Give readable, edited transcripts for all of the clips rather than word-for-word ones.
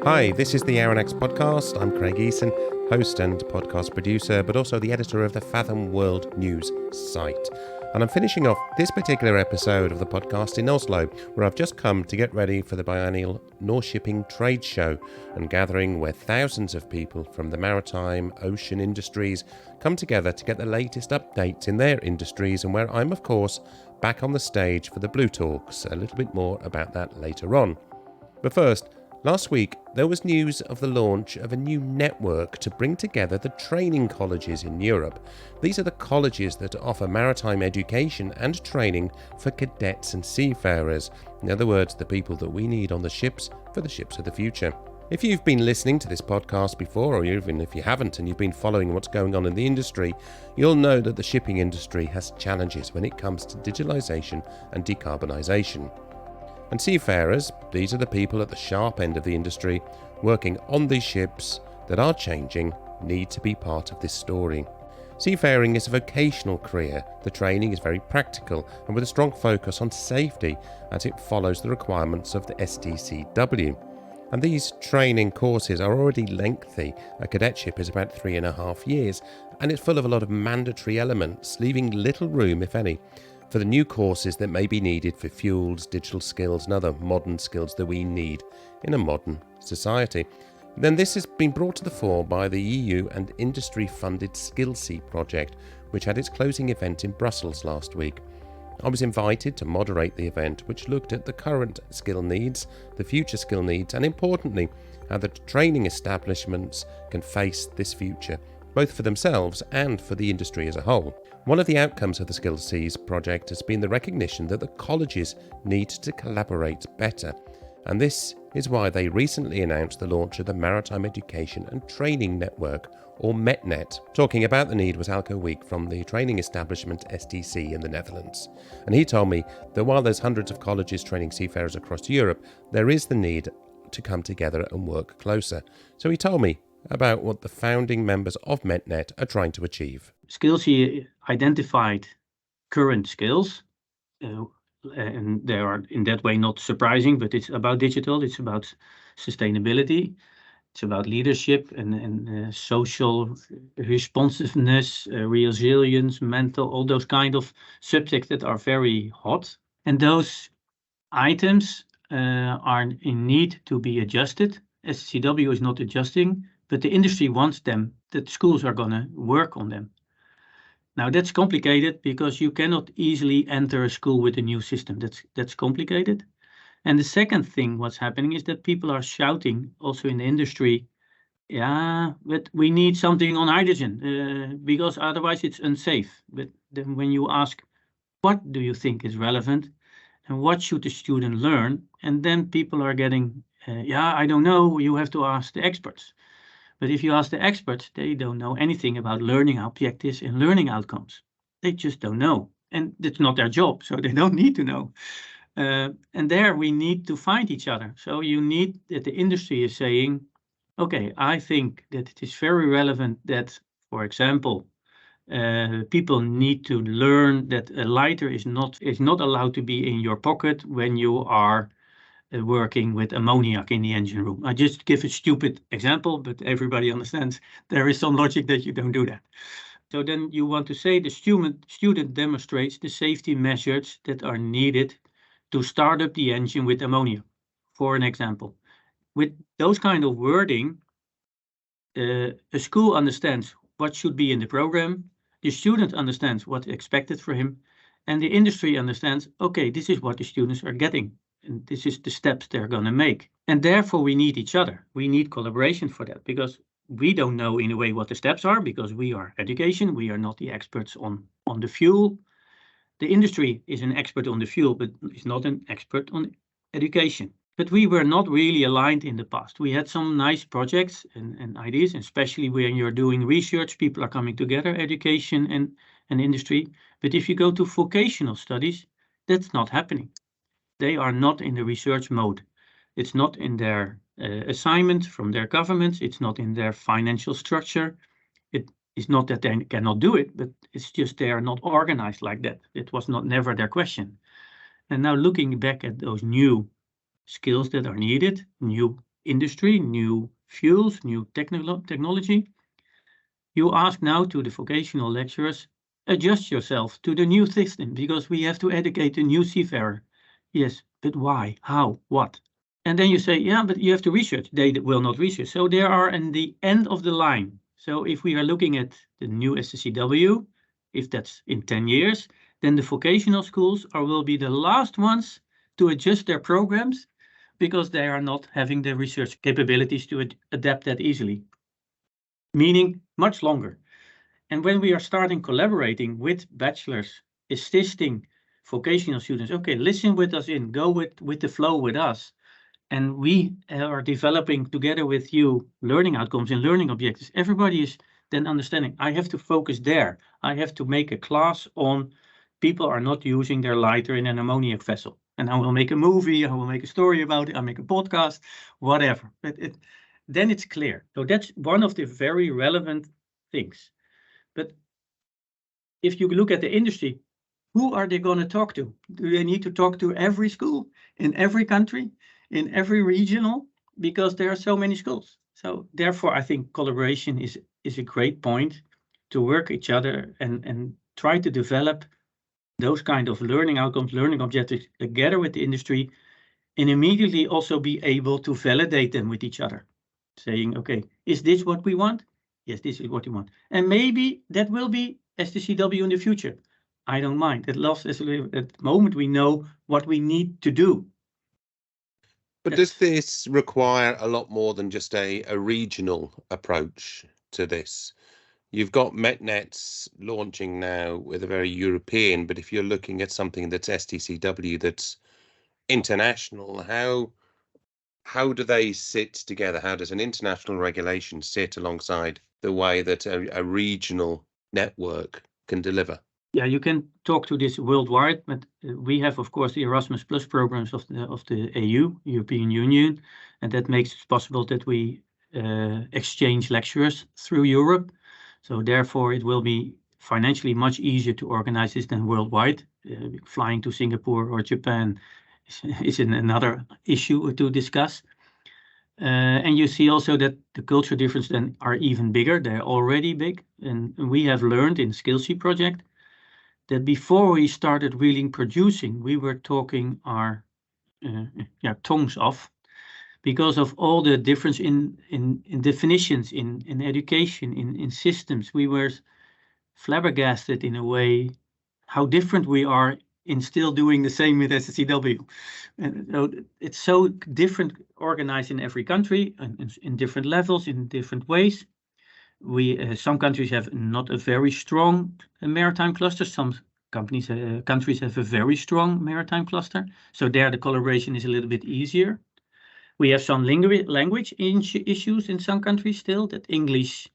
Hi, this is the Aeronex podcast. I'm Craig Eason, host and podcast producer, but also the editor of the Fathom World News site. And I'm finishing off this particular episode of the podcast in Oslo, where I've just come to get ready for the biennial North Shipping Trade Show and gathering where thousands of people from the maritime, ocean industries come together to get the latest updates in their industries, and where I'm, of course, back on the stage for the Blue Talks. A little bit more about that later on. But first, last week, there was news of the launch of a new network to bring together the training colleges in Europe. These are the colleges that offer maritime education and training for cadets and seafarers. In other words, the people that we need on the ships for the ships of the future. If you've been listening to this podcast before, or even if you haven't and you've been following what's going on in the industry, you'll know that the shipping industry has challenges when it comes to digitalisation and decarbonisation. And seafarers, these are the people at the sharp end of the industry working on these ships that are changing, need to be part of this story. Seafaring is a vocational career. The training is very practical and with a strong focus on safety as it follows the requirements of the STCW. And these training courses are already lengthy. A cadetship is about 3.5 years and it's full of a lot of mandatory elements, leaving little room, if any, for the new courses that may be needed for fuels, digital skills and other modern skills that we need in a modern society. Then this has been brought to the fore by the EU and industry-funded SkillSea project, which had its closing event in Brussels last week. I was invited to moderate the event, which looked at the current skill needs, the future skill needs, and importantly, how the training establishments can face this future, both for themselves and for the industry as a whole. One of the outcomes of the SkillSea project has been the recognition that the colleges need to collaborate better, and this is why they recently announced the launch of the Maritime Education and Training Network, or METNET. Talking about the need was Alco Weeke from the training establishment STC in the Netherlands, and he told me that while there's hundreds of colleges training seafarers across Europe, there is the need to come together and work closer. So he told me about what the founding members of METNET are trying to achieve. SkillSea identified current skills, and they are in that way not surprising, but it's about digital, it's about sustainability, it's about leadership and social responsiveness, resilience, mental, all those kind of subjects that are very hot. And those items are in need to be adjusted. SCW is not adjusting, but the industry wants them, that schools are going to work on them. Now that's complicated because you cannot easily enter a school with a new system. That's complicated. And the second thing what's happening is that people are shouting also in the industry, yeah, but we need something on hydrogen because otherwise it's unsafe. But then when you ask, what do you think is relevant and what should the student learn? And then people are getting, I don't know, you have to ask the experts. But if you ask the experts, they don't know anything about learning objectives and learning outcomes. They just don't know. And it's not their job, so they don't need to know. And there we need to find each other. So you need that the industry is saying, okay, I think that it is very relevant that, for example, people need to learn that a lighter is not allowed to be in your pocket when you are working with ammoniac in the engine room. I just give a stupid example, but everybody understands there is some logic that you don't do that. So then you want to say the student demonstrates the safety measures that are needed to start up the engine with ammonia, for an example. With those kind of wording, a school understands what should be in the program, the student understands what's expected for him, and the industry understands, okay, this is what the students are getting. And this is the steps they're going to make. And therefore, we need each other. We need collaboration for that because we don't know in a way what the steps are because we are education. We are not the experts on the fuel. The industry is an expert on the fuel, but is not an expert on education. But we were not really aligned in the past. We had some nice projects and ideas, especially when you're doing research, people are coming together, education and industry. But if you go to vocational studies, that's not happening. They are not in the research mode. It's not in their assignment from their governments. It's not in their financial structure. It is not that they cannot do it, but it's just they are not organized like that. It was never their question. And now looking back at those new skills that are needed, new industry, new fuels, new technology. You ask now to the vocational lecturers, adjust yourself to the new system because we have to educate the new seafarer. Yes, but why? How? What? And then you say, yeah, but you have to research. They will not research. So they are in the end of the line. So if we are looking at the new STCW, if that's in 10 years, then the vocational schools will be the last ones to adjust their programs because they are not having the research capabilities to adapt that easily, meaning much longer. And when we are starting collaborating with bachelors, assisting vocational students, okay, listen with us in, go with the flow with us. And we are developing together with you learning outcomes and learning objectives. Everybody is then understanding, I have to focus there. I have to make a class on people are not using their lighter in an ammoniac vessel. And I will make a movie, I will make a story about it, I'll make a podcast, whatever. But then it's clear. So that's one of the very relevant things. But if you look at the industry, who are they going to talk to? Do they need to talk to every school in every country, in every regional? Because there are so many schools. So therefore, I think collaboration is a great point to work each other and try to develop those kind of learning outcomes, learning objectives together with the industry, and immediately also be able to validate them with each other, saying, okay, is this what we want? Yes, this is what we want. And maybe that will be STCW in the future. I don't mind. At the moment, we know what we need to do. But does this require a lot more than just a regional approach to this? You've got METNET launching now with a very European, but if you're looking at something that's STCW that's international, how do they sit together? How does an international regulation sit alongside the way that a regional network can deliver? Yeah, you can talk to this worldwide, but we have, of course, the Erasmus Plus programs of the EU, European Union, and that makes it possible that we exchange lecturers through Europe. So therefore, it will be financially much easier to organize this than worldwide. Flying to Singapore or Japan is another issue to discuss. And you see also that the culture differences then are even bigger. They're already big. And we have learned in Skillsea project that before we started really producing, we were talking our tongues off because of all the difference in definitions, in education, in systems. We were flabbergasted in a way how different we are in still doing the same with STCW. And so it's so different, organized in every country, and in different levels, in different ways. Some countries have not a very strong maritime cluster. Some countries have a very strong maritime cluster. So there the collaboration is a little bit easier. We have some language issues in some countries still, that English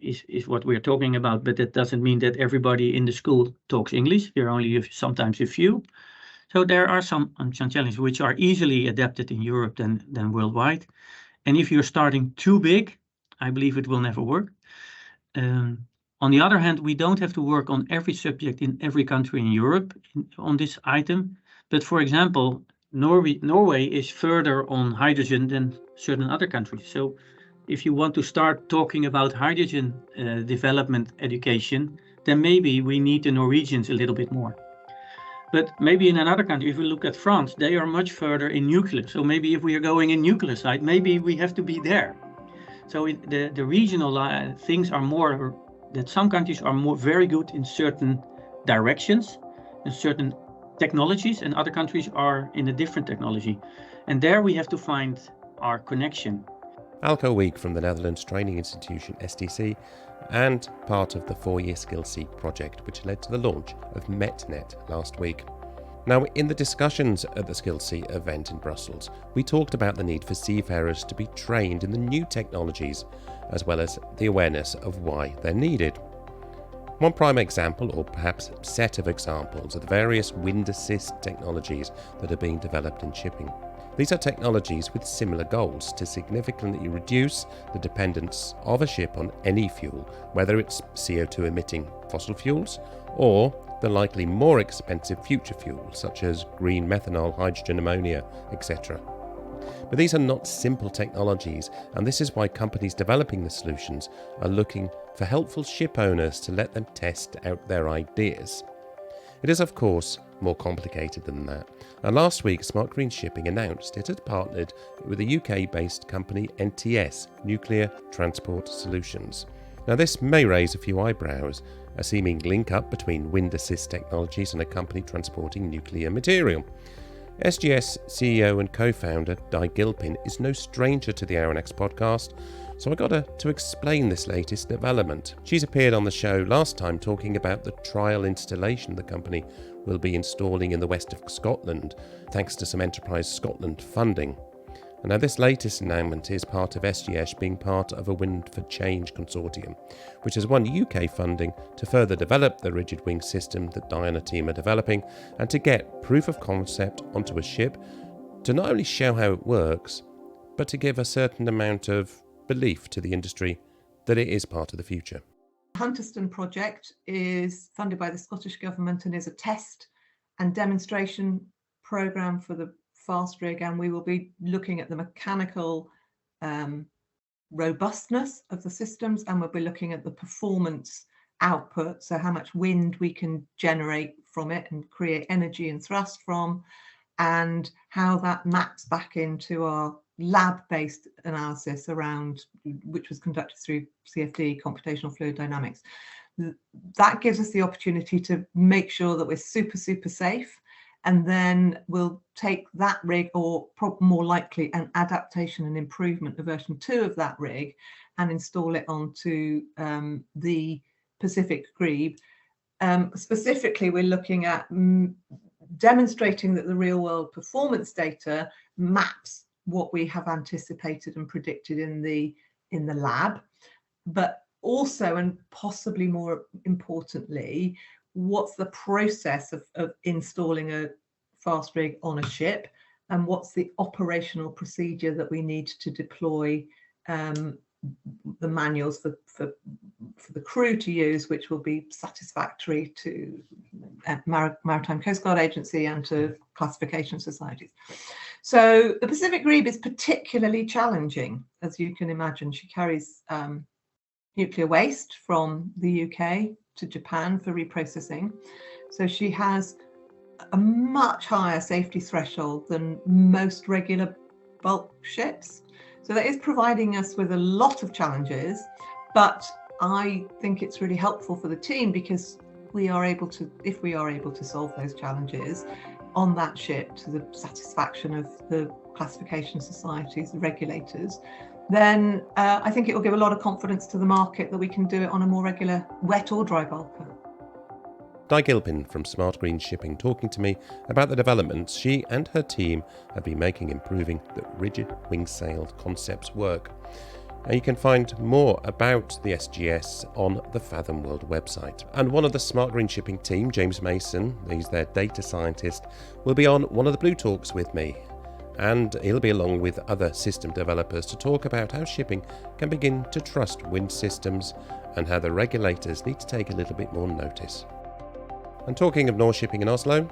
is what we're talking about, but that doesn't mean that everybody in the school talks English. There are only sometimes a few. So there are some challenges which are easily adapted in Europe than worldwide. And if you're starting too big, I believe it will never work. On the other hand, we don't have to work on every subject in every country in Europe on this item. But for example, Norway is further on hydrogen than certain other countries. So if you want to start talking about hydrogen development education, then maybe we need the Norwegians a little bit more. But maybe in another country, if we look at France, they are much further in nuclear. So maybe if we are going in nuclear side, maybe we have to be there. So the regional things are more that some countries are more very good in certain directions and certain technologies, and other countries are in a different technology. And there we have to find our connection. Alco Weeke from the Netherlands Training Institution, STC, and part of the 4-year Skillsea project, which led to the launch of METNET last week. Now, in the discussions at the Skillsea event in Brussels, we talked about the need for seafarers to be trained in the new technologies, as well as the awareness of why they're needed. One prime example, or perhaps set of examples, are the various wind assist technologies that are being developed in shipping. These are technologies with similar goals to significantly reduce the dependence of a ship on any fuel, whether it's CO2 emitting fossil fuels or the likely more expensive future fuels such as green methanol, hydrogen, ammonia, etc. But these are not simple technologies, and this is why companies developing the solutions are looking for helpful ship owners to let them test out their ideas. It is, of course, more complicated than that. And last week, Smart Green Shipping announced it had partnered with the UK-based company NTS, Nuclear Transport Solutions. Now, this may raise a few eyebrows, a seeming link-up between wind assist technologies and a company transporting nuclear material. SGS CEO and co-founder Di Gilpin is no stranger to the Aeronext podcast, so I got her to explain this latest development. She's appeared on the show last time talking about the trial installation the company will be installing in the west of Scotland, thanks to some Enterprise Scotland funding. And now this latest announcement is part of SGS being part of a Wind for Change consortium, which has won UK funding to further develop the rigid wing system that Di and her team are developing, and to get proof of concept onto a ship to not only show how it works, but to give a certain amount of belief to the industry that it is part of the future. The Hunterston project is funded by the Scottish Government and is a test and demonstration programme for the fast rig, and we will be looking at the mechanical robustness of the systems, and we'll be looking at the performance output, so how much wind we can generate from it and create energy and thrust from, and how that maps back into our lab-based analysis around, which was conducted through CFD, computational fluid dynamics. That gives us the opportunity to make sure that we're super safe, and then we'll take that rig, or more likely an adaptation and improvement of version 2 of that rig, and install it onto the Pacific Grieg. Specifically, we're looking at demonstrating that the real world performance data maps what we have anticipated and predicted in the lab, but also, and possibly more importantly, what's the process of installing a fast rig on a ship, and what's the operational procedure that we need to deploy the manuals for the crew to use, which will be satisfactory to Maritime Coast Guard Agency and to classification societies. So the Pacific Grieg is particularly challenging, as you can imagine. She carries nuclear waste from the UK to Japan for reprocessing. So she has a much higher safety threshold than most regular bulk ships. So that is providing us with a lot of challenges, but I think it's really helpful for the team, because we are able to, if we are able to solve those challenges on that ship to the satisfaction of the classification societies, the regulators, then I think it will give a lot of confidence to the market that we can do it on a more regular wet or dry bulker. Di Gilpin from Smart Green Shipping talking to me about the developments she and her team have been making improving the rigid wing sail concepts work. And you can find more about the SGS on the Fathom World website. And one of the Smart Green Shipping team, James Mason, he's their data scientist, will be on one of the Blue Talks with me. And he'll be along with other system developers to talk about how shipping can begin to trust wind systems and how the regulators need to take a little bit more notice. And talking of North Shipping in Oslo,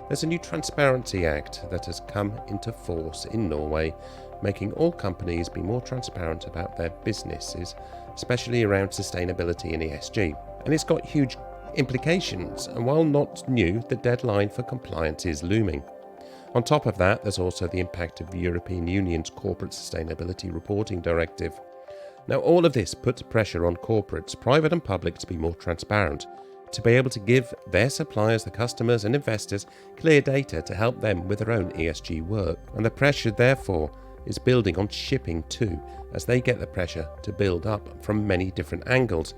there's a new Transparency Act that has come into force in Norway, making all companies be more transparent about their businesses, especially around sustainability and ESG. And it's got huge implications, and while not new, the deadline for compliance is looming. On top of that, there's also the impact of the European Union's Corporate Sustainability Reporting Directive. Now, all of this puts pressure on corporates, private and public, to be more transparent, to be able to give their suppliers, the customers and investors clear data to help them with their own ESG work. And the pressure, therefore, is building on shipping too, as they get the pressure to build up from many different angles.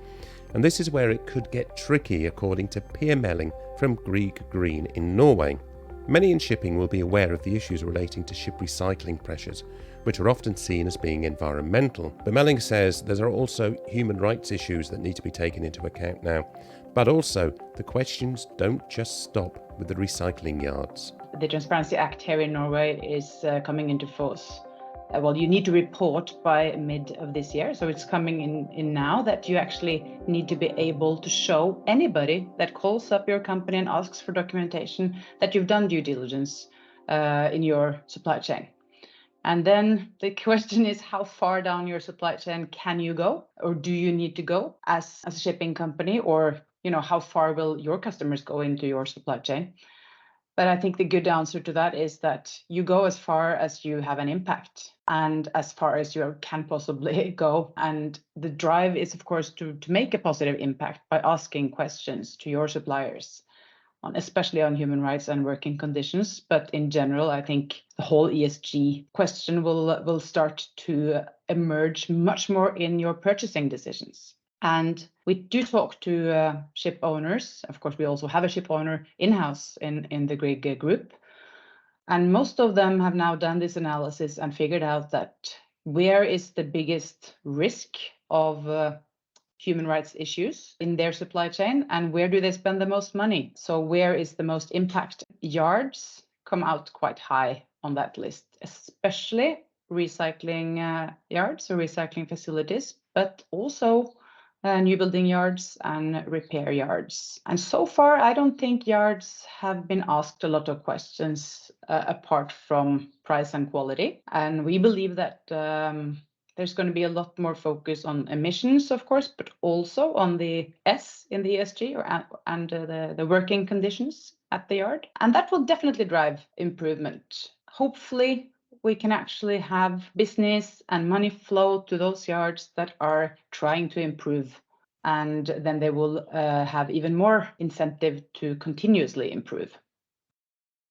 And this is where it could get tricky, according to Pia Meling from Grieg Green in Norway. Many in shipping will be aware of the issues relating to ship recycling pressures, which are often seen as being environmental. But Meling says there are also human rights issues that need to be taken into account now. But also, the questions don't just stop with the recycling yards. The Transparency Act here in Norway is coming into force. Well, you need to report by mid of this year, so it's coming in now, that you actually need to be able to show anybody that calls up your company and asks for documentation that you've done due diligence in your supply chain. And then the question is, how far down your supply chain can you go, or do you need to go as a shipping company, or how far will your customers go into your supply chain? But I think the good answer to that is that you go as far as you have an impact and as far as you can possibly go. And the drive is, of course, to make a positive impact by asking questions to your suppliers, especially on human rights and working conditions. But in general, I think the whole ESG question will start to emerge much more in your purchasing decisions. And we do talk to ship owners. Of course, we also have a ship owner in-house in the Grieg group. And most of them have now done this analysis and figured out that where is the biggest risk of human rights issues in their supply chain, and where do they spend the most money? So where is the most impact? Yards come out quite high on that list, especially recycling yards or recycling facilities, but also new building yards and repair yards. And so far, I don't think yards have been asked a lot of questions apart from price and quality. And we believe that there's going to be a lot more focus on emissions, of course, but also on the S in the ESG and the working conditions at the yard. And that will definitely drive improvement. Hopefully, we can actually have business and money flow to those yards that are trying to improve. And then they will have even more incentive to continuously improve.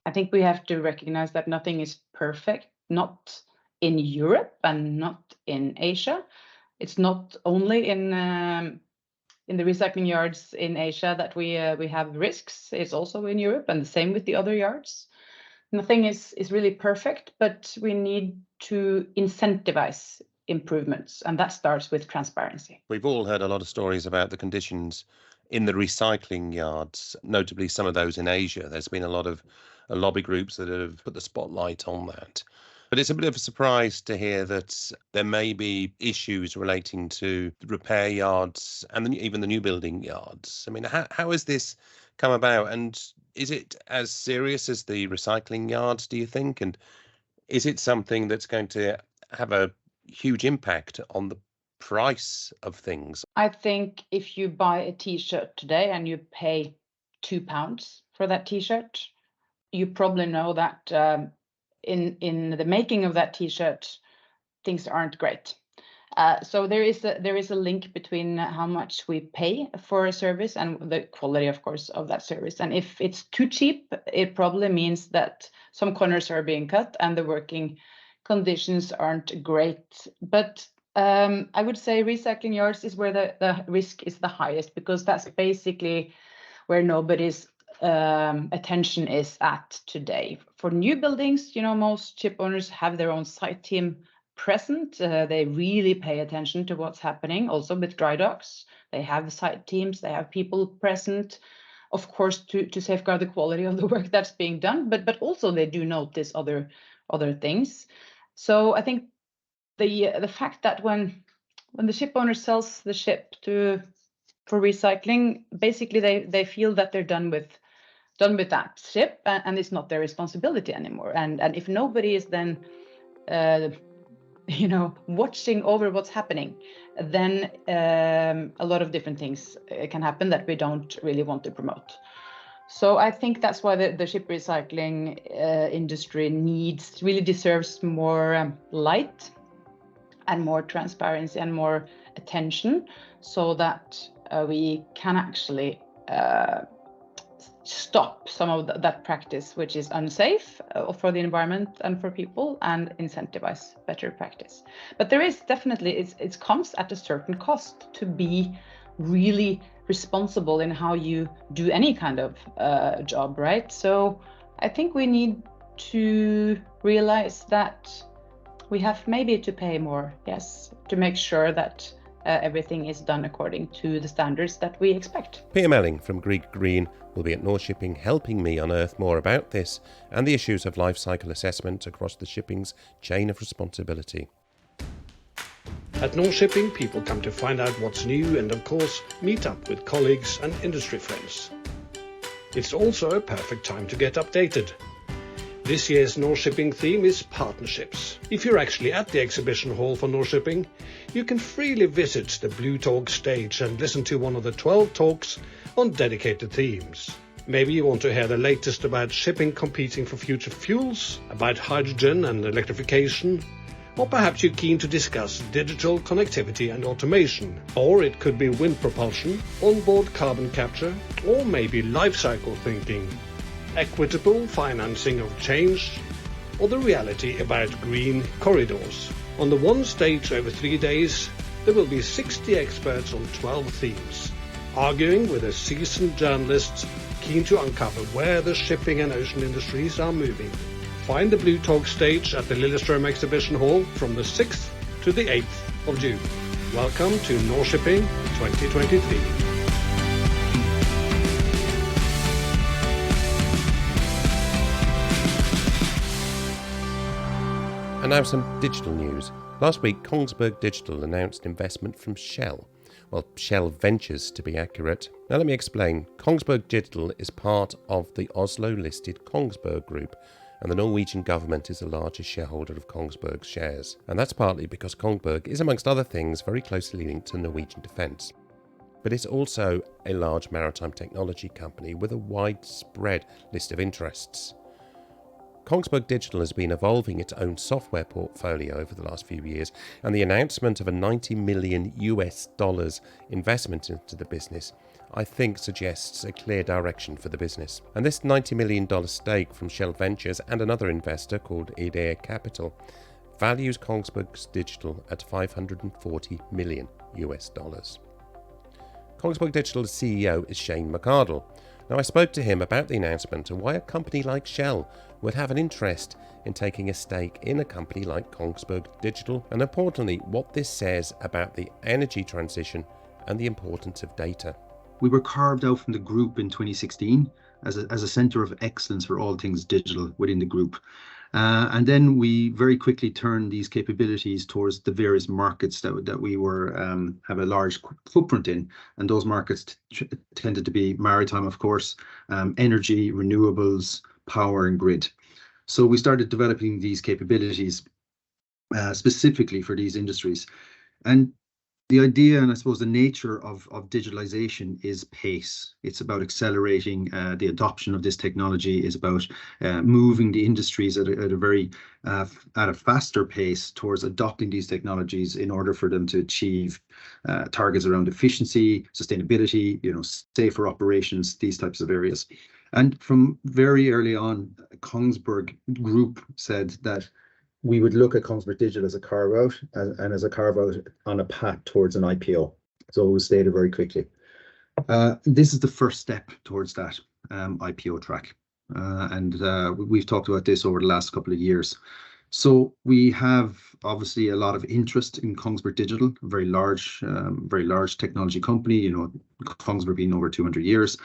I think we have to recognize that nothing is perfect, not in Europe and not in Asia. It's not only in the recycling yards in Asia that we have risks. It's also in Europe, and the same with the other yards. Nothing is really perfect, but we need to incentivize improvements, and that starts with transparency. We've all heard a lot of stories about the conditions in the recycling yards, notably some of those in Asia. There's been a lot of lobby groups that have put the spotlight on that. But it's a bit of a surprise to hear that there may be issues relating to repair yards and even the new building yards. I mean, how has this come about? And is it as serious as the recycling yards, do you think? And is it something that's going to have a huge impact on the price of things? I think if you buy a T-shirt today and you pay £2 for that T-shirt, you probably know that in the making of that T-shirt, things aren't great. So there is a link between how much we pay for a service and the quality, of course, of that service. And if it's too cheap, it probably means that some corners are being cut and the working conditions aren't great. But I would say recycling yards is where the risk is the highest, because that's basically where nobody's attention is at today. For new buildings, most ship owners have their own site team present. They really pay attention to what's happening. Also with dry docks, they have site teams, they have people present, of course, to safeguard the quality of the work that's being done, but also they do notice other things. So I think the fact that when the ship owner sells the ship for recycling, basically they feel that they're done with that ship, and it's not their responsibility anymore. And if nobody is then watching over what's happening, then a lot of different things can happen that we don't really want to promote. So I think that's why the ship recycling industry really deserves more light and more transparency and more attention, so that we can actually stop some of that practice which is unsafe for the environment and for people, and incentivize better practice. But there is definitely, it comes at a certain cost to be really responsible in how you do any kind of job, right? So I think we need to realize that we have maybe to pay more, yes, to make sure that everything is done according to the standards that we expect. Pia Meling from Grieg Green will be at North Shipping helping me unearth more about this and the issues of life cycle assessment across the shipping's chain of responsibility. At North Shipping, people come to find out what's new and, of course, meet up with colleagues and industry friends. It's also a perfect time to get updated. This year's North Shipping theme is partnerships. If you're actually at the exhibition hall for North Shipping, you can freely visit the Blue Talk stage and listen to one of the 12 talks on dedicated themes. Maybe you want to hear the latest about shipping competing for future fuels, about hydrogen and electrification, or perhaps you're keen to discuss digital connectivity and automation. Or it could be wind propulsion, onboard carbon capture, or maybe life cycle thinking, equitable financing of change, or the reality about green corridors. On the one stage over 3 days, there will be 60 experts on 12 themes, arguing with a seasoned journalists keen to uncover where the shipping and ocean industries are moving. Find the Blue Talk stage at the Lillestrøm Exhibition Hall from the 6th to the 8th of June. Welcome to North Shipping 2023. And now some digital news. Last week, Kongeberg Digital announced investment from Shell. Well, Shell Ventures to be accurate. Now let me explain. Kongeberg Digital is part of the Oslo-listed Kongeberg Group, and the Norwegian government is the largest shareholder of Kongsberg's shares. And that's partly because Kongeberg is, amongst other things, very closely linked to Norwegian defence. But it's also a large maritime technology company with a widespread list of interests. Kongeberg Digital has been evolving its own software portfolio over the last few years, and the announcement of a $90 million investment into the business, I think, suggests a clear direction for the business. And this $90 million stake from Shell Ventures and another investor called IdeKapital values Kongeberg Digital at $540 million. Kongeberg Digital's CEO is Shane McArdle. Now, I spoke to him about the announcement and why a company like Shell would have an interest in taking a stake in a company like Kongeberg Digital, and importantly, what this says about the energy transition and the importance of data. We were carved out from the group in 2016 as a centre of excellence for all things digital within the group. And then we very quickly turned these capabilities towards the various markets that we were have a large footprint in, and those markets tended to be maritime, of course, energy, renewables, power, and grid. So we started developing these capabilities specifically for these industries. And the idea, and I suppose the nature of digitalization, is pace. It's about accelerating the adoption of this technology, is about moving the industries at a faster pace towards adopting these technologies in order for them to achieve targets around efficiency, sustainability, safer operations, these types of areas. And from very early on, Kongsberg Group said that we would look at Kongeberg Digital as a carve-out and as a carve-out on a path towards an IPO. So it was stated very quickly. This is the first step towards that IPO track. And we've talked about this over the last couple of years. So we have obviously a lot of interest in Kongeberg Digital, a very large technology company, Kongsberg being over 200 years.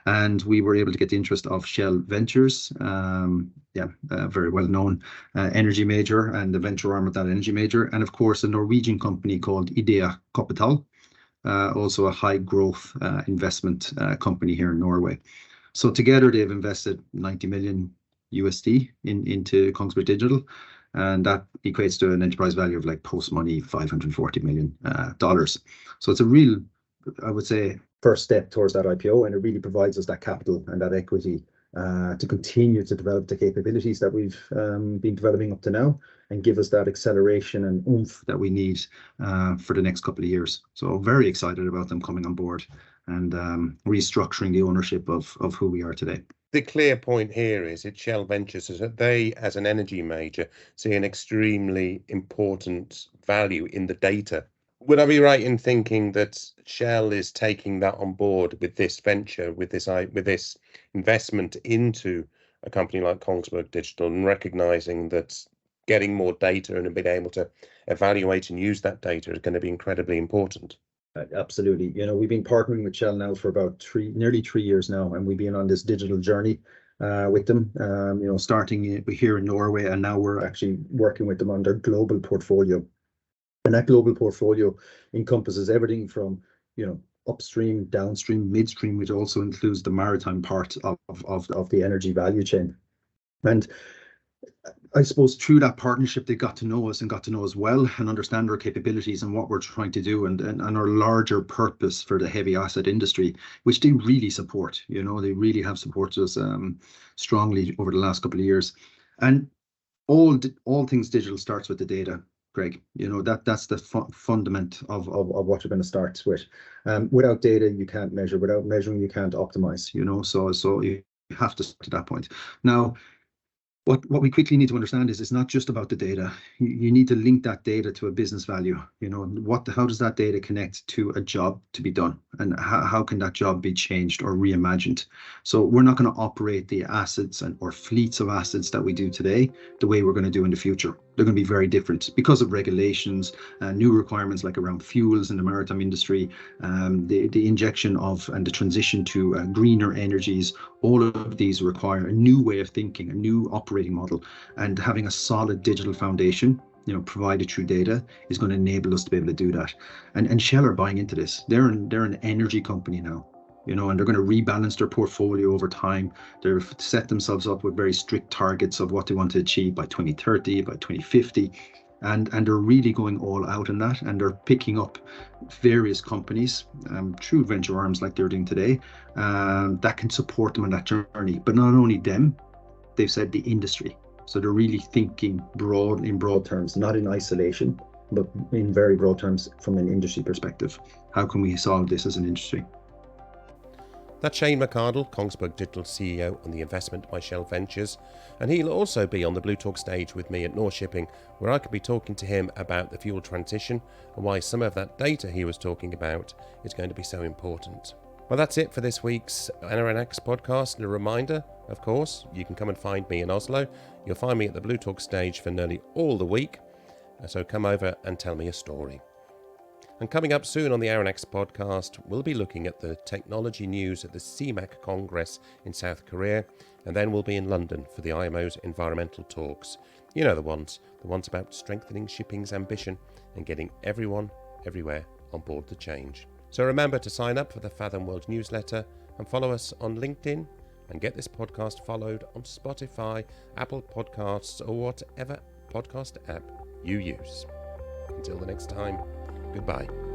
And we were able to get the interest of Shell Ventures, very well-known energy major and the venture arm of that energy major. And of course, a Norwegian company called IdeKapital, also a high growth investment company here in Norway. So together they've invested $90 million into Kongeberg Digital. And that equates to an enterprise value of like post-money $540 million. So it's a real, I would say, first step towards that IPO, and it really provides us that capital and that equity to continue to develop the capabilities that we've been developing up to now, and give us that acceleration and oomph that we need for the next couple of years. So very excited about them coming on board and restructuring the ownership of who we are today. The clear point here is that Shell Ventures, is that they, as an energy major, see an extremely important value in the data. Would I be right in thinking that Shell is taking that on board with this venture, with this investment into a company like Kongeberg Digital, and recognizing that getting more data and being able to evaluate and use that data is going to be incredibly important? Absolutely. We've been partnering with Shell now for about nearly 3 years now, and we've been on this digital journey with them, starting here in Norway, and now we're actually working with them on their global portfolio. And that global portfolio encompasses everything from, upstream, downstream, midstream, which also includes the maritime part of the energy value chain. And I suppose through that partnership, they got to know us and got to know us well and understand our capabilities and what we're trying to do and our larger purpose for the heavy asset industry, which they really support. You know, they really have supported us strongly over the last couple of years. And all things digital starts with the data, Greg. You know, that's the fundament of what you're going to start with. Without data, you can't measure. Without measuring, you can't optimize. You know, so you have to start to that point. Now, what we quickly need to understand is it's not just about the data. You need to link that data to a business value. You know, how does that data connect to a job to be done, and how can that job be changed or reimagined? So we're not going to operate the assets or fleets of assets that we do today the way we're going to do in the future. They're going to be very different because of regulations, new requirements like around fuels in the maritime industry, the injection of and the transition to greener energies. All of these require a new way of thinking, a new operating model, and having a solid digital foundation, you know, provided through data, is going to enable us to be able to do that. And Shell are buying into this. They're an energy company now, you know, and they're going to rebalance their portfolio over time. They've set themselves up with very strict targets of what they want to achieve by 2030, by 2050. And they're really going all out in that, and they're picking up various companies through venture arms like they're doing today that can support them on that journey. But not only them, they've said the industry. So they're really thinking in broad terms, not in isolation, but in very broad terms from an industry perspective. How can we solve this as an industry? That's Shane McArdle, Kongeberg Digital CEO on the investment by Shell Ventures, and he'll also be on the Blue Talk stage with me at North Shipping, where I could be talking to him about the fuel transition and why some of that data he was talking about is going to be so important. Well, that's it for this week's NRNX podcast, and a reminder, of course, you can come and find me in Oslo. You'll find me at the Blue Talk stage for nearly all the week, so come over and tell me a story. And coming up soon on the RNX podcast, we'll be looking at the technology news at the CMAC Congress in South Korea, and then we'll be in London for the IMO's environmental talks. You know the ones about strengthening shipping's ambition and getting everyone, everywhere on board the change. So remember to sign up for the Fathom World newsletter and follow us on LinkedIn, and get this podcast followed on Spotify, Apple Podcasts, or whatever podcast app you use. Until the next time, goodbye.